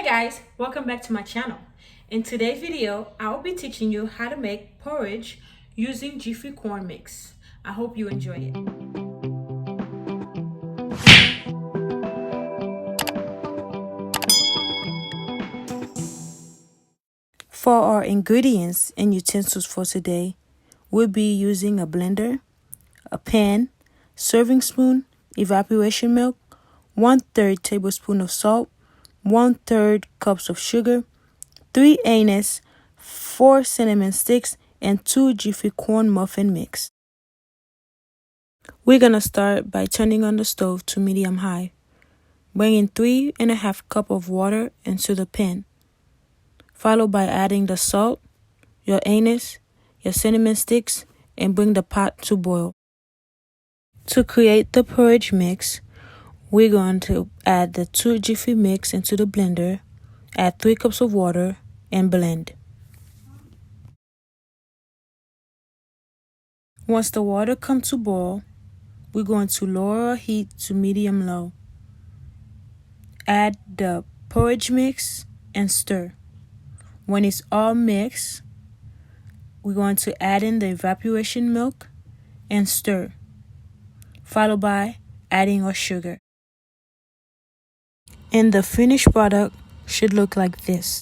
guys, welcome back to my channel. In today's video, I will be teaching you how to make porridge using Jiffy corn mix. I hope you enjoy it. For our ingredients and utensils for today, we'll be using a blender, a pan, serving spoon, evaporation milk, 1/3 tablespoon of salt, 1/3 cups of sugar, 3 anise, 4 cinnamon sticks, and 2 Jiffy corn muffin mix. We're gonna start by turning on the stove to medium high. Bringing 3½ cup of water into the pan, followed by adding the salt, your anise, your cinnamon sticks, and bring the pot to boil. To create the porridge mix, we're going to add the 2 Jiffy mix into the blender, add 3 cups of water, and blend. Once the water comes to boil, we're going to lower our heat to medium-low. Add the porridge mix and stir. When it's all mixed, we're going to add in the evaporation milk and stir, followed by adding our sugar. And the finished product should look like this.